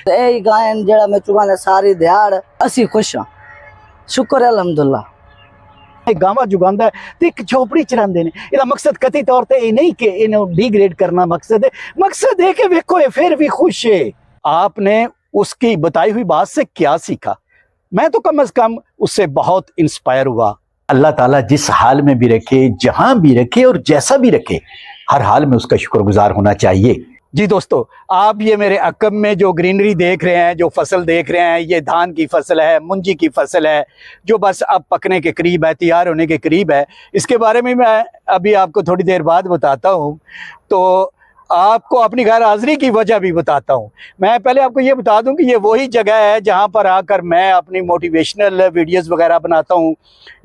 ए गायन जेड़ा मैं चुगांदा सारी दिहाड़ असी खुश हां, शुक्र है अल्हम्दुलिल्लाह। गावा जुगांदा है ते एक झोपड़ी च रहिंदे ने। इहदा मकसद कतई तौर ते ये नहीं कि इन्हों डिग्रेड करना मकसद है कि वेखो ये फिर भी खुश है। आपने उसकी बताई हुई बात से क्या सीखा? मैं तो कम से कम उससे बहुत इंस्पायर हुआ। अल्लाह ताला जिस हाल में भी रखे, जहां भी रखे और जैसा भी रखे, हर हाल में उसका शुक्रगुजार होना चाहिए। जी दोस्तों, आप ये मेरे अकब में जो ग्रीनरी देख रहे हैं, जो फसल देख रहे हैं, ये धान की फसल है, मुंजी की फसल है, जो बस अब पकने के करीब है, तैयार होने के करीब है। इसके बारे में मैं अभी आपको थोड़ी देर बाद बताता हूँ। तो आपको अपनी गैर हाजिरी की वजह भी बताता हूँ। मैं पहले आपको ये बता दूं कि ये वही जगह है जहाँ पर आकर मैं अपनी मोटिवेशनल वीडियोस वगैरह बनाता हूँ,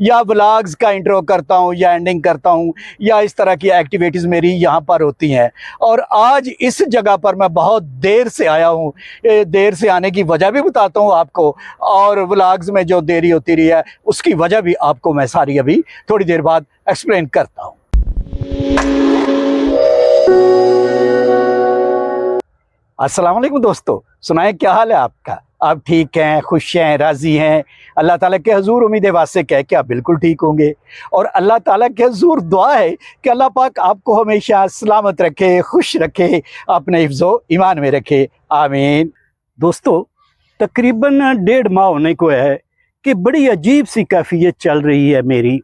या व्लॉग्स का इंट्रो करता हूँ, या एंडिंग करता हूँ, या इस तरह की एक्टिविटीज़ मेरी यहाँ पर होती हैं। और आज इस जगह पर मैं बहुत देर से आया हूँ। देर से आने की वजह भी बताता हूँ आपको, और व्लॉग्स में जो देरी होती रही है उसकी वजह भी आपको मैं सारी अभी थोड़ी देर बाद एक्सप्लेन करता हूँ। अस्सलाम वालेकुम दोस्तों, सुनाए क्या हाल है आपका? आप ठीक हैं, खुश हैं, राज़ी हैं? अल्लाह ताला के हजूर उम्मीद वास्ते कह के आप बिल्कुल ठीक होंगे। और अल्लाह ताला के हजूर दुआ है कि अल्लाह पाक आपको हमेशा सलामत रखे, खुश रखे, अपने हिफ्ज़ो ईमान में रखे, आमीन। दोस्तों, तकरीबन 1.5 माह होने को है कि बड़ी अजीब सी कैफियत चल रही है मेरी।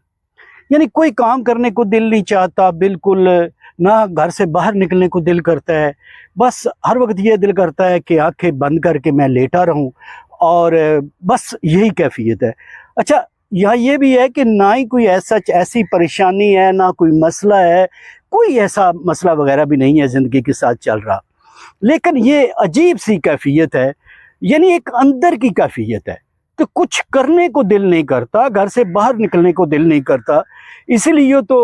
यानी कोई काम करने को दिल नहीं चाहता, बिल्कुल ना घर से बाहर निकलने को दिल करता है। बस हर वक्त ये दिल करता है कि आंखें बंद करके मैं लेटा रहूं, और बस यही कैफियत है। अच्छा, यहाँ ये भी है कि ना ही कोई ऐसी परेशानी है, ना कोई मसला है, कोई ऐसा मसला वगैरह भी नहीं है ज़िंदगी के साथ चल रहा। लेकिन ये अजीब सी कैफियत है, यानी एक अंदर की कैफियत है कि कुछ करने को दिल नहीं करता, घर से बाहर निकलने को दिल नहीं करता। इसीलिए तो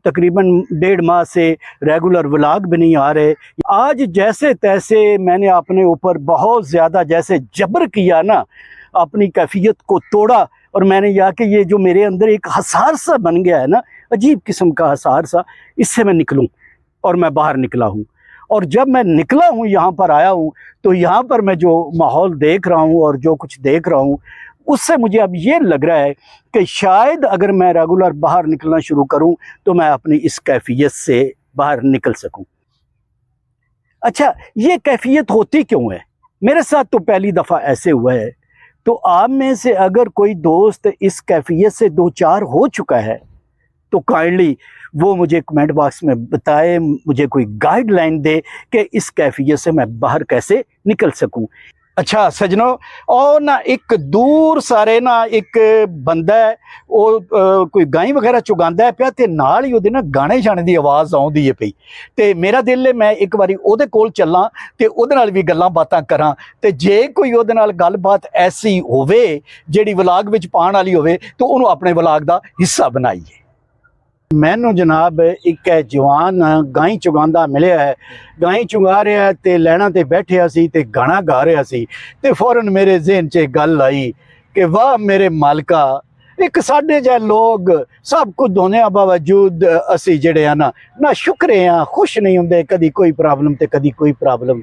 तकरीबन 1.5 माह से रेगुलर व्लॉग भी नहीं आ रहे। आज जैसे तैसे मैंने अपने ऊपर बहुत ज़्यादा जैसे जबर किया ना, अपनी कैफियत को तोड़ा, और मैंने यह कि ये जो मेरे अंदर एक हसार सा बन गया है ना, अजीब किस्म का हसार सा, इससे मैं निकलूं। और मैं बाहर निकला हूँ, और जब मैं निकला हूँ, यहाँ पर आया हूँ, तो यहाँ पर मैं जो माहौल देख रहा हूँ और जो कुछ देख रहा हूँ उससे मुझे अब ये लग रहा है कि शायद अगर मैं रेगुलर बाहर निकलना शुरू करूँ तो मैं अपनी इस कैफियत से बाहर निकल सकूँ। अच्छा, ये कैफियत होती क्यों है? मेरे साथ तो पहली दफ़ा ऐसे हुआ है। तो आप में से अगर कोई दोस्त इस कैफियत से 2-4 हो चुका है तो काइंडली वो मुझे कमेंट बॉक्स में बताए, मुझे कोई गाइडलाइन दे कि इस कैफियत से मैं बाहर कैसे निकल सकूं। अच्छा सजनों, और ना एक दूर सारे ना एक बंदा है, वो कोई गाय वगैरह चुगांदा है पिया ते नाल ही ओदे ना गाने जाने की आवाज़ आउंदी है पई ते मेरा दिल है मैं एक बारी ओदे कोल चलना ते ओदे नाल भी गल्लां बातां करां, ते जे कोई ओदे नाल गलबात ऐसी होवे जेड़ी व्लॉग विच पाउण वाली होवे तो उन्होंने अपने व्लॉग का हिस्सा बनाइए। मैनू जनाब एक जवान गाय चुगांदा मिलिया है। गाय चुगा रहा है ते लैना ते बैठिया सी ते गाना गा रहा सी ते फौरन मेरे ज़हन च गल आई कि वाह मेरे मालका, एक साढ़े जै लोग सब कुछ होने बावजूद असी जेड़े ना शुक्र हैं, खुश नहीं होंगे, कदी कोई प्रॉब्लम ते कदी कोई प्रॉब्लम।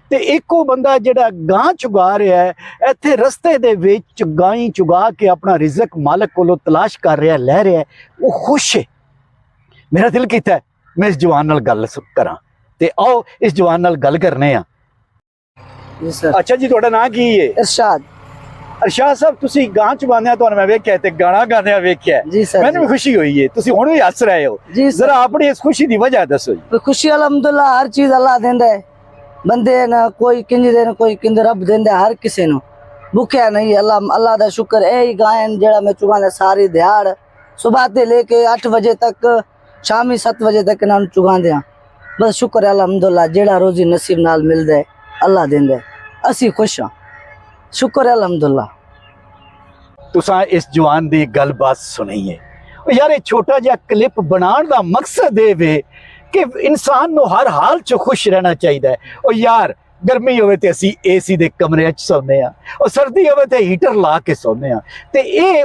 ते एक वो बंदा जेड़ा गां चुगा रहा है, इत्थे रस्ते दे विच गाय चुगा के अपना रिज़क मालक कोलों तलाश कर रहा है, लै रहा है, वो खुश है। मेरा दिल कीता है मैं इस जवान नाल गल करा, ते आओ इस जवान नाल गल करने आ। जी सर। अच्छा जी, तुहाडा नाम की है? इरशाद। अरशाद साहब, तुसी गां चुगांदे तुहानू मैं वेख्या ते गाना गांदे वेख्या। जी सर। मैनू भी खुशी हुई है, तुसी हुण भी हस रहे हो। जी सर। जरा अपनी इस खुशी दी वजह दसो जी। खुशी अल्हम्दुलिल्लाह हर चीज अल्लाह देंदा है, बंदे ना कोई किंज दे कोई किंद रब देंदा हर किसी नु, भुखया नहीं। अल्लाह दा शुक्र है। गायन जेड़ा मैं चुगांदा सारी दिहाड़ सुबह ते लेके 8 बजे तक शामी 7 बजे तक इन्हां नु चुगांदे हां। बस शुक्र है अलहमदुल्ला, जेड़ा रोजी नसीब नाल मिल जाए अल्लाह देंदा है, असी खुश हाँ, शुक्र है अलहमदुल्ला। तुसां इस जवान दी गलबात सुनी है यार, ये छोटा जिहा क्लिप बनाने का मकसद ये वे कि इंसान नु हर हाल च खुश रहना चाहिए। और यार गर्मी होवे ते असी एसी दे कमरे च सोने आ, और सर्दी होवे ते हीटर ला के सोने आ। ते ये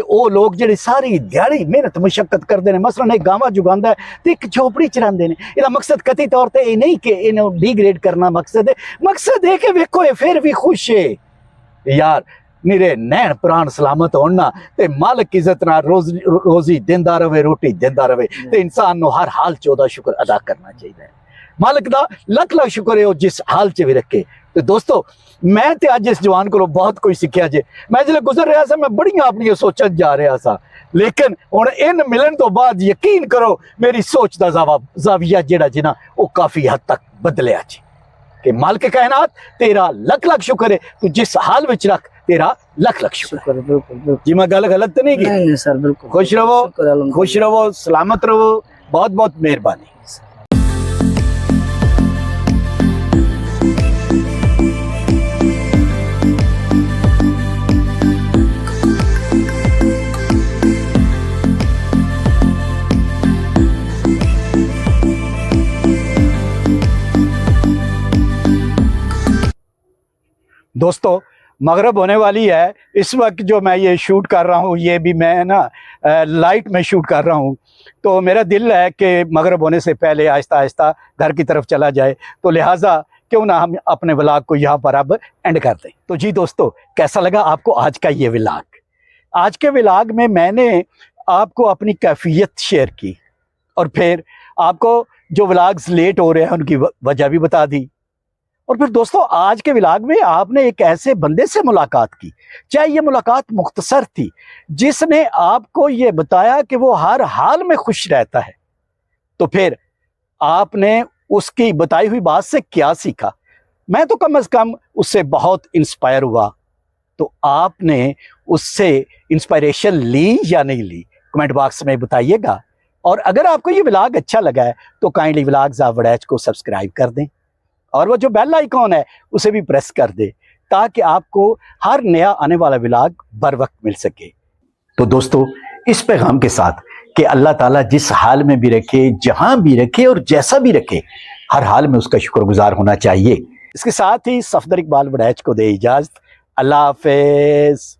ओ लोग जेडे सारी दिहाड़ी मेहनत मुशक्कत करते हैं, मसलन एक गांवा जुगांदा है तो एक झोपड़ी च रहिंदे ने। इहदा मकसद कति तौर ते नहीं कि इन्हों डिग्रेड करना, मकसद है कि वेखो ये फिर भी खुश है यार, निरे नैन प्राण सलामत होना ते मालिक इज्जत ना रोजी देंदा रवे, रोटी देंदा रवे, ते इंसान नु हर हाल च ओदा शुक्र अदा करना चाहिए। मालिक दा लख लख शुक्र है ओ जिस हाल च भी रखे। तो दोस्तों मैं ते अज इस जवान को बहुत कुछ सीखिया जे। मैं जिले गुजर रहा था मैं बड़ियां अपनी सोचन जा रहा था, लेकिन हुण इन मिलन तो बाद यकीन करो मेरी सोच दा जाविया जेड़ा जिना वो काफी हद तक बदलिया जी। कि मालिक कायनात तेरा लख लख शुक्र है, तू जिस हाल विच रख तेरा लख लख शुक्र। बिल्कुल जी मैं गल गलत तो नहीं की? नहीं सर, बिल्कुल। खुश रहो, शुक्र अलहमदुल्ला। खुश रहो, सलामत रहो, बहुत बहुत मेहरबानी। दोस्तों मगरब होने वाली है, इस वक्त जो मैं ये शूट कर रहा हूँ ये भी मैं ना लाइट में शूट कर रहा हूँ, तो मेरा दिल है कि मगरब होने से पहले आहिस्ता आहिस्ता घर की तरफ चला जाए, तो लिहाजा क्यों ना हम अपने व्लॉग को यहाँ पर अब एंड कर दें। तो जी दोस्तों कैसा लगा आपको आज का ये व्लॉग? आज के व्लॉग में मैंने आपको अपनी कैफियत शेयर की और फिर आपको जो व्लॉग्स लेट हो रहे हैं उनकी वजह भी बता दी। और फिर दोस्तों आज के व्लॉग में आपने एक ऐसे बंदे से मुलाकात की, चाहे ये मुलाकात मुख्तसर थी, जिसने आपको ये बताया कि वो हर हाल में खुश रहता है, तो फिर आपने उसकी बताई हुई बात से क्या सीखा? मैं तो कम से कम उससे बहुत इंस्पायर हुआ। तो आपने उससे इंस्पायरेशन ली या नहीं ली, कमेंट बॉक्स में बताइएगा। और अगर आपको ये व्लॉग अच्छा लगा है तो काइंडली व्लॉग्स ऑफ वड़ैच को सब्सक्राइब कर दें और वो जो बेल आइकॉन है उसे भी प्रेस कर दे, ताकि आपको हर नया आने वाला व्लॉग बर वक्त मिल सके। तो दोस्तों इस पैगाम के साथ कि अल्लाह ताला जिस हाल में भी रखे, जहां भी रखे और जैसा भी रखे, हर हाल में उसका शुक्रगुजार होना चाहिए। इसके साथ ही सफदर इकबाल वड़ैच को दे इजाजत। अल्लाह हाफिज।